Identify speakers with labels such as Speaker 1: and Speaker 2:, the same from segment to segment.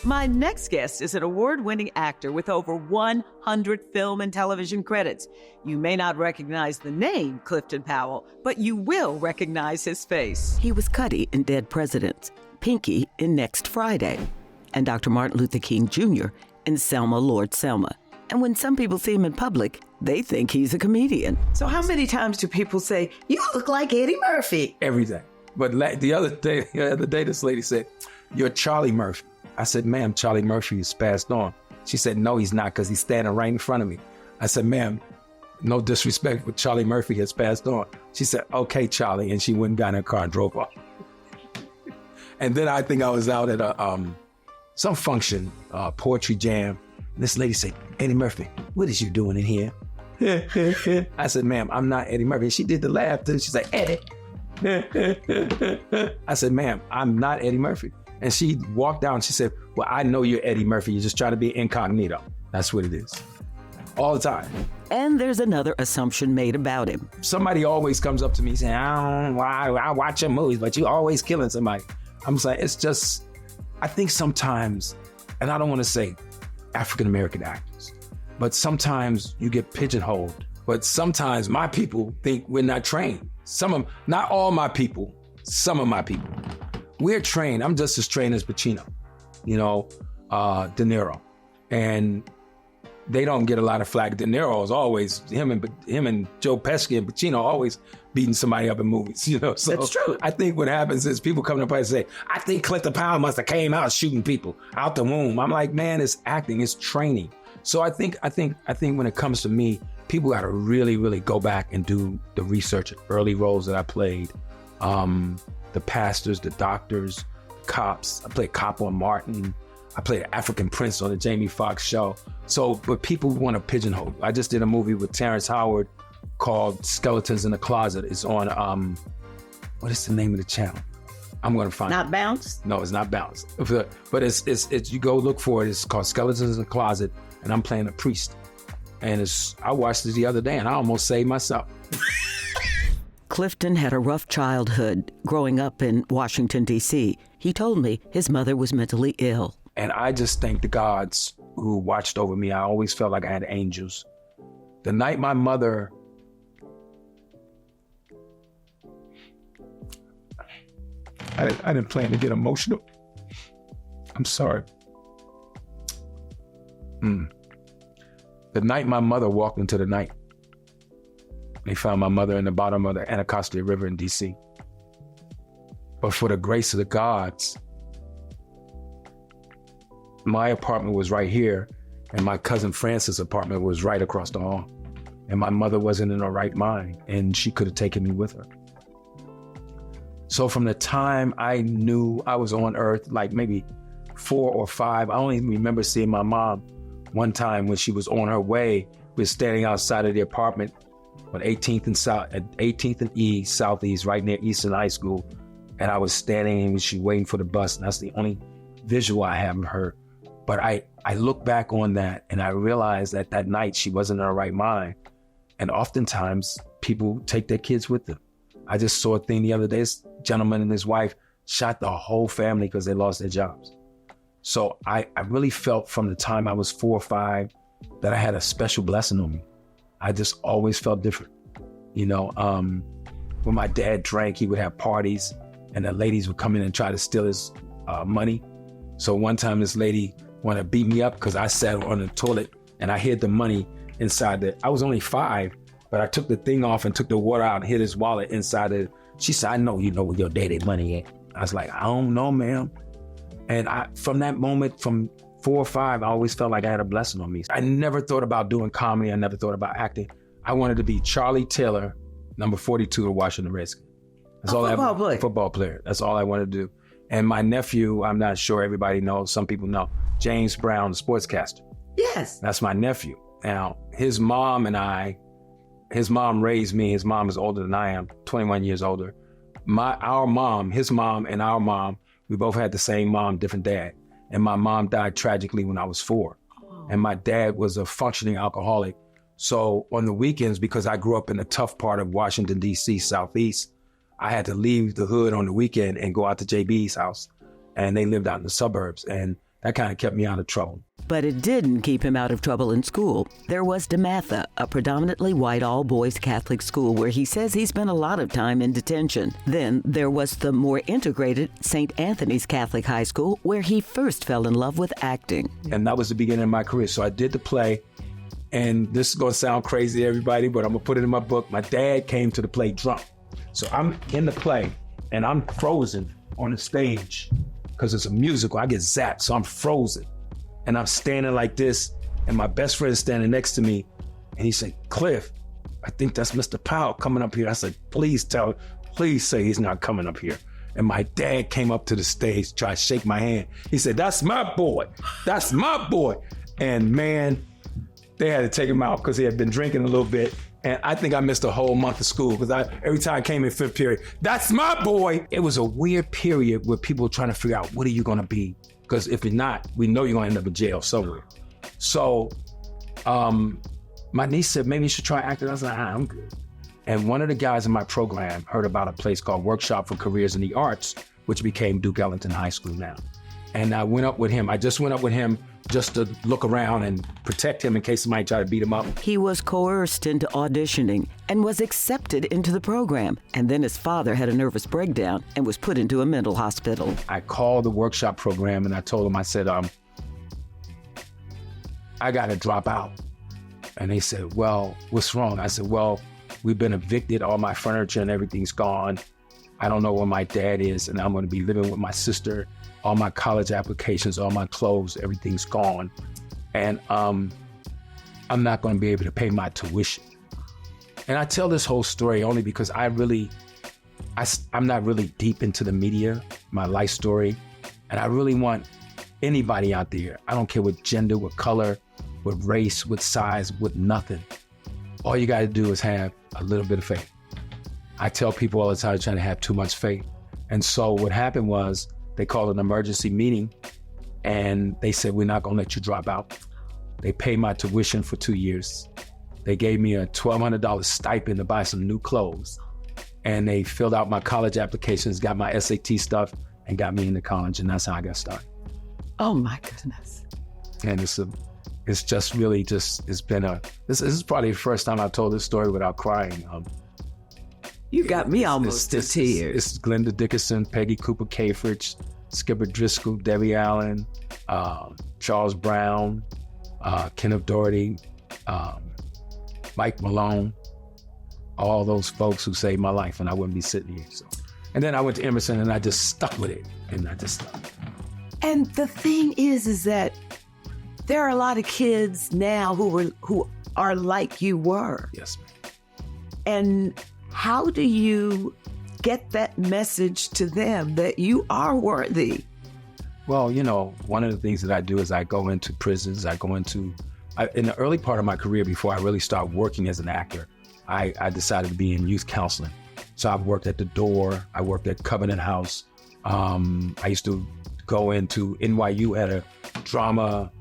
Speaker 1: My next guest is an award-winning actor with over 100 film and television credits. You may not recognize the name Clifton Powell, but you will recognize his face. He was Cuddy in Dead Presidents, Pinky in Next Friday, and Dr. Martin Luther King Jr. in Selma, Lord Selma. And when some people see him in public, they think he's a comedian. So how many times do people say, "You look like Eddie Murphy"?
Speaker 2: Every day. But the other day, this lady said, "You're Charlie Murphy." I said, "Ma'am, Charlie Murphy is passed on." She said, "No, he's not, because he's standing right in front of me." I said, "Ma'am, no disrespect, but Charlie Murphy has passed on." She said, "Okay, Charlie." And she went and got in her car and drove off. And then I think I was out at some function, poetry jam. And this lady said, "Eddie Murphy, what is you doing in here?" I said, "Ma'am, I'm not Eddie Murphy." She did the laugh too. She's like, "Eddie." I said, "Ma'am, I'm not Eddie Murphy." And she walked down and she said, "Well, I know you're Eddie Murphy. You're just trying to be incognito." That's what it is. All the time.
Speaker 1: And there's another assumption made about him.
Speaker 2: Somebody always comes up to me saying, I watch your movies, but you always killing somebody. I'm saying, it's just, I think sometimes, and I don't want to say African-American actors, but sometimes you get pigeonholed. But sometimes my people think we're not trained. Not all my people, some of my people. We're trained. I'm just as trained as Pacino, De Niro. And they don't get a lot of flack. De Niro is always, him and Joe Pesci and Pacino always beating somebody up in movies, So
Speaker 1: that's true.
Speaker 2: I think what happens is people come to play and say, "I think Clifton Powell must have came out shooting people out the womb." I'm like, man, it's acting, it's training. So I think when it comes to me, people got to really, really go back and do the research. Early roles that I played, the pastors, the doctors, cops. I played cop on Martin. I played African Prince on the Jamie Foxx show. So, but people want to pigeonhole. I just did a movie with Terrence Howard called Skeletons in the Closet. It's on, what is the name of the channel? I'm going to find it.
Speaker 1: Not Bounce?
Speaker 2: No, it's not Bounce. But it's you go look for it. It's called Skeletons in the Closet, and I'm playing a priest. And I watched it the other day, and I almost saved myself.
Speaker 1: Clifton had a rough childhood growing up in Washington, D.C. He told me his mother was mentally ill.
Speaker 2: And I just thank the gods who watched over me. I always felt like I had angels. The night my mother... I didn't plan to get emotional. I'm sorry. The night my mother walked into the night, they found my mother in the bottom of the Anacostia River in D.C. But for the grace of the gods, my apartment was right here, and my cousin Francis' apartment was right across the hall. And my mother wasn't in her right mind, and she could have taken me with her. So from the time I knew I was on earth, like maybe 4 or 5, I only remember seeing my mom one time when she was on her way. We were standing outside of the apartment on 18th and E, Southeast, right near Eastern High School. And I was standing and she waiting for the bus. And that's the only visual I have of her. But I look back on that and I realized that night she wasn't in her right mind. And oftentimes people take their kids with them. I just saw a thing the other day. This gentleman and his wife shot the whole family because they lost their jobs. So I really felt from the time I was 4 or 5 that I had a special blessing on me. I just always felt different. When my dad drank, he would have parties and the ladies would come in and try to steal his money. So one time this lady wanted to beat me up because I sat on the toilet and I hid the money inside I was only 5, but I took the thing off and took the water out and hid his wallet inside it. She said, "I know you know where your daddy money at." I was like, "I don't know, ma'am." And from that moment, from 4 or 5, I always felt like I had a blessing on me. I never thought about doing comedy. I never thought about acting. I wanted to be Charlie Taylor, number 42 of Washington Redskins. That's all
Speaker 1: football player.
Speaker 2: Football player. That's all I wanted to do. And my nephew, I'm not sure everybody knows, some people know, James Brown, the sportscaster.
Speaker 1: Yes.
Speaker 2: That's my nephew. Now, his mom raised me. His mom is older than I am, 21 years older. Our mom, his mom and our mom, we both had the same mom, different dad. And my mom died tragically when I was 4. Oh. And my dad was a functioning alcoholic. So on the weekends, because I grew up in a tough part of Washington, D.C., Southeast, I had to leave the hood on the weekend and go out to JB's house. And they lived out in the suburbs. And That kind of kept me out of trouble.
Speaker 1: But it didn't keep him out of trouble in school. There was DeMatha, a predominantly white all-boys Catholic school where he says he spent a lot of time in detention. Then there was the more integrated St. Anthony's Catholic High School where he first fell in love with acting.
Speaker 2: And that was the beginning of my career. So I did the play, and this is going to sound crazy to everybody, but I'm going to put it in my book. My dad came to the play drunk. So I'm in the play, and I'm frozen on the stage because it's a musical. I get zapped, so I'm frozen. And I'm standing like this, and my best friend is standing next to me, and he said, Cliff, I think that's Mr. Powell coming up here. I said, please say he's not coming up here. And my dad came up to the stage, tried to shake my hand. He said, that's my boy. That's my boy. And man, they had to take him out because he had been drinking a little bit. And I think I missed a whole month of school because every time I came in fifth period, that's my boy. It was a weird period where people were trying to figure out, what are you going to be? Because if you're not, we know you're going to end up in jail somewhere. So my niece said, maybe you should try acting. I was like, I'm good. And one of the guys in my program heard about a place called Workshop for Careers in the Arts, which became Duke Ellington High School now. And I went up with him. I just went up with him just to look around and protect him in case somebody tried to beat him up.
Speaker 1: He was coerced into auditioning and was accepted into the program. And then his father had a nervous breakdown and was put into a mental hospital.
Speaker 2: I called the workshop program and I told them, I said, I got to drop out. And they said, well, what's wrong? I said, well, we've been evicted. All my furniture and everything's gone. I don't know where my dad is, and I'm going to be living with my sister. All my college applications, all my clothes, everything's gone. And I'm not going to be able to pay my tuition. And I tell this whole story only because I'm not really deep into the media, my life story. And I really want anybody out there, I don't care what gender, what color, what race, what size, what nothing. All you got to do is have a little bit of faith. I tell people all the time trying to have too much faith. And so what happened was they called an emergency meeting and they said, we're not going to let you drop out. They paid my tuition for 2 years. They gave me a $1,200 stipend to buy some new clothes. And they filled out my college applications, got my SAT stuff, and got me into college. And that's how I got started.
Speaker 1: Oh my goodness.
Speaker 2: And it's just really just, this is probably the first time I've told this story without crying.
Speaker 1: You got me almost to tears.
Speaker 2: It's Glenda Dickinson, Peggy Cooper Cafridge, Skipper Driscoll, Debbie Allen, Charles Brown, Kenneth Doherty, Mike Malone, all those folks who saved my life and I wouldn't be sitting here. So, and then I went to Emerson and I just stuck with it. And I just stuck.
Speaker 1: And the thing is that there are a lot of kids now who are like you were.
Speaker 2: Yes, ma'am.
Speaker 1: And how do you get that message to them that you are worthy?
Speaker 2: Well, one of the things that I do is I go into prisons. In the early part of my career, before I really started working as an actor, I decided to be in youth counseling. So I've worked at the Door. I worked at Covenant House. I used to go into NYU at a drama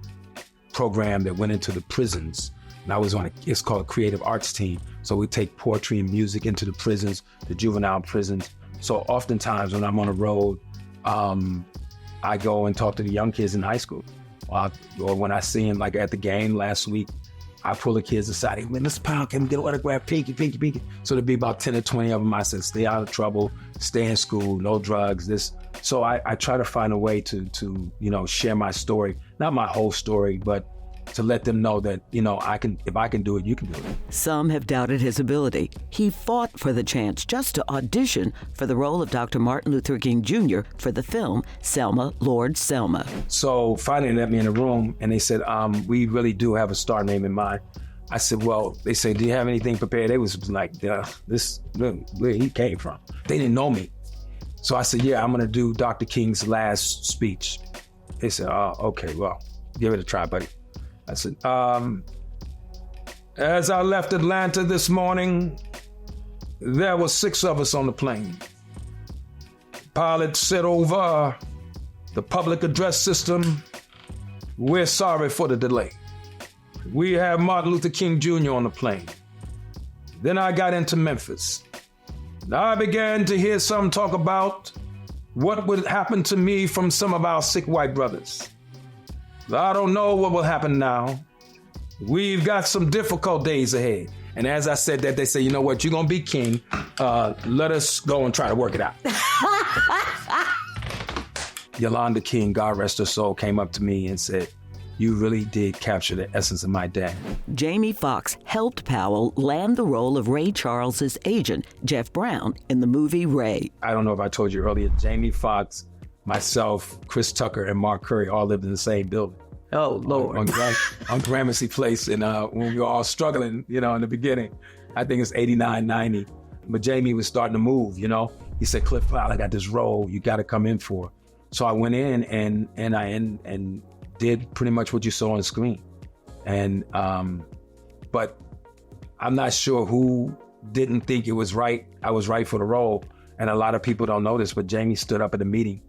Speaker 2: program that went into the prisons. And I was it's called a creative arts team. So we take poetry and music into the prisons, the juvenile prisons. So oftentimes when I'm on the road, I go and talk to the young kids in high school. Or when I see them, like at the game last week, I pull the kids aside. Hey, man, Mr. Powell, can we get an autograph? Pinky. So there'd be about 10 or 20 of them. I said, stay out of trouble, stay in school, no drugs, this. So I try to find a way to share my story, not my whole story, but to let them know that, if I can do it, you can do it.
Speaker 1: Some have doubted his ability. He fought for the chance just to audition for the role of Dr. Martin Luther King Jr. for the film Selma, Lord Selma.
Speaker 2: So finally they let me in the room and they said, we really do have a star name in mind. I said, well, they said, do you have anything prepared? They was like, where he came from. They didn't know me. So I said, yeah, I'm going to do Dr. King's last speech. They said, oh, okay, well, give it a try, buddy. I said, as I left Atlanta this morning, there were 6 of us on the plane. Pilot said over the public address system, we're sorry for the delay. We have Martin Luther King Jr. on the plane. Then I got into Memphis. I began to hear some talk about what would happen to me from some of our sick white brothers. I don't know what will happen now. We've got some difficult days ahead. And as I said that, they say, you know what, you're going to be king. Let us go and try to work it out. Yolanda King, God rest her soul, came up to me and said, you really did capture the essence of my dad.
Speaker 1: Jamie Foxx helped Powell land the role of Ray Charles's agent, Jeff Brown, in the movie Ray.
Speaker 2: I don't know if I told you earlier, Jamie Foxx, myself, Chris Tucker, and Mark Curry all lived in the same building.
Speaker 1: Oh, Lord.
Speaker 2: On Gramercy Place, and when we were all struggling, in the beginning. I think it's 89, 90. But Jamie was starting to move, He said, Cliff Powell, I got this role you got to come in for. So I went in and did pretty much what you saw on the screen. And, but I'm not sure who didn't think it was right. I was right for the role. And a lot of people don't know this, but Jamie stood up at the meeting.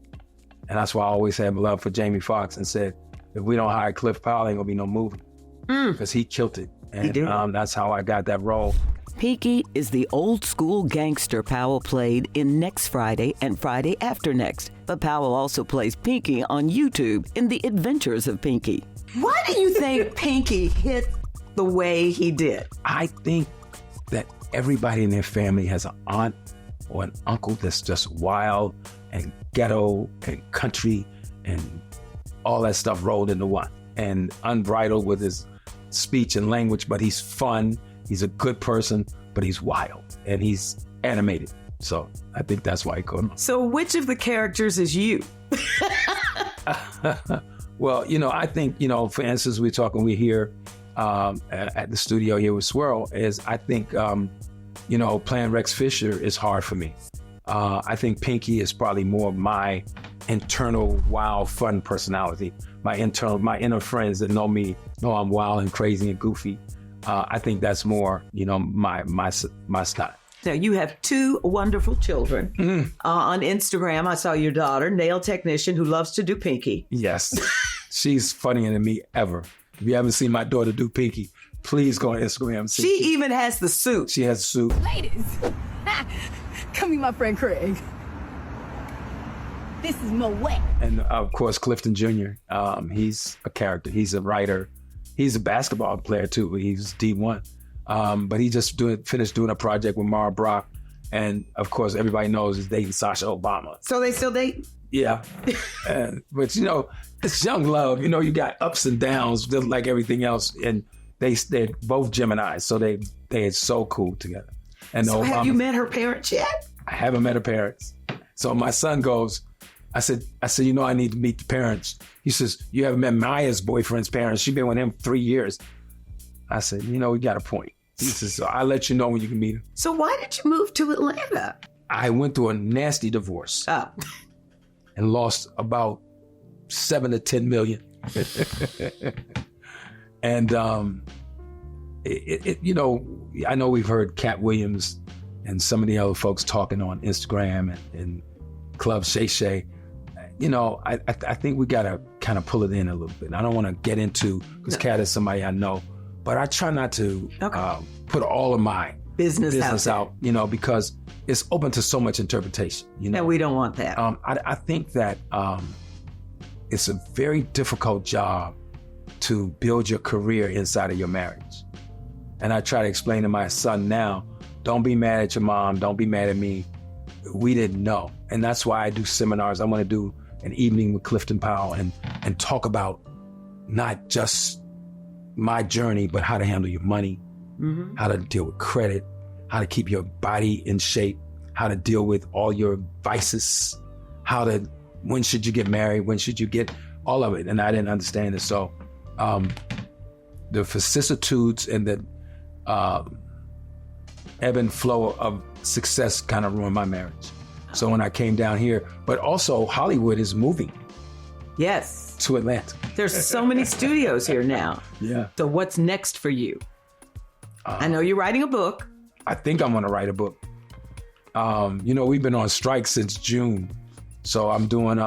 Speaker 2: And that's why I always had love for Jamie Foxx and said, if we don't hire Cliff Powell, ain't gonna be no movie. Because he killed it. And
Speaker 1: he did.
Speaker 2: That's how I got that role.
Speaker 1: Pinky is the old school gangster Powell played in Next Friday and Friday After Next. But Powell also plays Pinky on YouTube in The Adventures of Pinky. Why do you think Pinky hit the way he did?
Speaker 2: I think that everybody in their family has an aunt or an uncle that's just wild and ghetto and country and all that stuff rolled into one, and unbridled with his speech and language, but he's fun. He's a good person, but he's wild and he's animated. So I think that's why he called him.
Speaker 1: So which of the characters is you?
Speaker 2: Well, I think, for instance, we're here at the studio here with Swirl, is I think, playing Rex Fisher is hard for me. I think Pinky is probably more of my internal, wild, fun personality. My inner friends that know me know I'm wild and crazy and goofy. I think that's more, my style.
Speaker 1: Now, you have two wonderful children. On Instagram, I saw your daughter, nail technician, who loves to do Pinky.
Speaker 2: Yes. She's funnier than me ever. If you haven't seen my daughter do Pinky, please go on Instagram and see.
Speaker 1: She even has the suit.
Speaker 2: She has a suit.
Speaker 3: Ladies, come meet my friend Craig. This is Moet.
Speaker 2: And of course, Clifton Jr. He's a character. He's a writer. He's a basketball player too. He's D1. But he just finished doing a project with Mara Brock. And of course, everybody knows he's dating Sasha Obama.
Speaker 1: So they still date?
Speaker 2: Yeah. But it's young love. You got ups and downs just like everything else. And they're both Geminis. So they're so cool together. And
Speaker 1: so have you met her parents yet?
Speaker 2: I haven't met her parents. So my son goes, I said, I need to meet the parents. He says, you haven't met Maya's boyfriend's parents. She's been with him 3 years. I said, we got a point. He says, so I'll let you know when you can meet him.
Speaker 1: So why did you move to Atlanta?
Speaker 2: I went through a nasty divorce.
Speaker 1: Oh.
Speaker 2: And lost about 7 to 10 million. And, I know we've heard Cat Williams and some of the other folks talking on Instagram and Club Shay Shay. I think we got to kind of pull it in a little bit. I don't want to get into, because Cat is somebody I know, but I try not to put all of my business out, because it's open to so much interpretation.
Speaker 1: And we don't want that.
Speaker 2: I think that it's a very difficult job to build your career inside of your marriage. And I try to explain to my son now, don't be mad at your mom, don't be mad at me. We didn't know. And that's why I do seminars. I want to do an evening with Clifton Powell and talk about not just my journey, but how to handle your money, how to deal with credit, how to keep your body in shape, how to deal with all your vices, when should you get married, when should you get all of it. And I didn't understand it. So the vicissitudes and the ebb and flow of success kind of ruined my marriage. So when I came down here, but also Hollywood is moving.
Speaker 1: Yes.
Speaker 2: To Atlanta.
Speaker 1: There's so many studios here now.
Speaker 2: Yeah.
Speaker 1: So what's next for you? I know you're writing a book.
Speaker 2: I think I'm going to write a book. We've been on strike since June. So I'm doing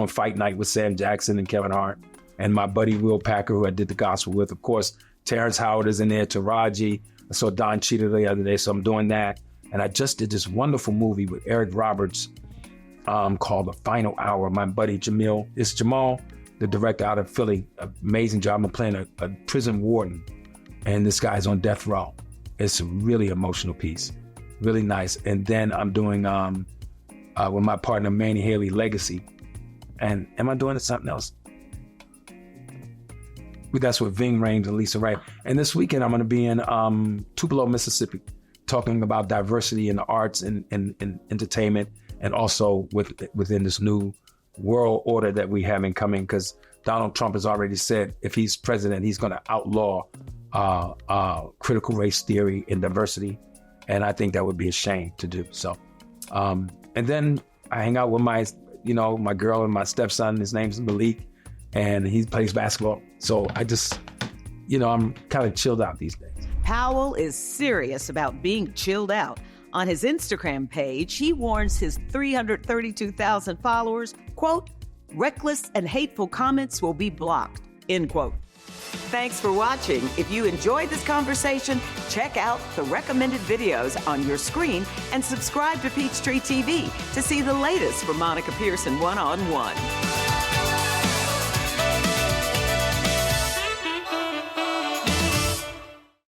Speaker 2: Fight Night with Sam Jackson and Kevin Hart and my buddy Will Packer, who I did the gospel with. Of course, Terrence Howard is in there, Taraji. I saw Don Cheadle the other day, so I'm doing that. And I just did this wonderful movie with Eric Roberts called The Final Hour. My buddy Jamal, the director out of Philly, amazing job. I'm playing a prison warden, and this guy's on death row. It's a really emotional piece, really nice. And then I'm doing with my partner Manny Haley, Legacy. And am I doing something else? That's with Ving Rhames and Lisa Wright. And this weekend I'm going to be in Tupelo, Mississippi, talking about diversity in the arts and entertainment, and also within this new world order that we have incoming, because Donald Trump has already said if he's president, he's going to outlaw critical race theory and diversity. And I think that would be a shame to do. So, and then I hang out with my girl and my stepson. His name's Malik, and he plays basketball. So I just, I'm kind of chilled out these days.
Speaker 1: Powell is serious about being chilled out. On his Instagram page, he warns his 332,000 followers, quote, "Reckless and hateful comments will be blocked," end quote. Thanks for watching. If you enjoyed this conversation, check out the recommended videos on your screen and subscribe to Peachtree TV to see the latest from Monica Pearson One-on-One.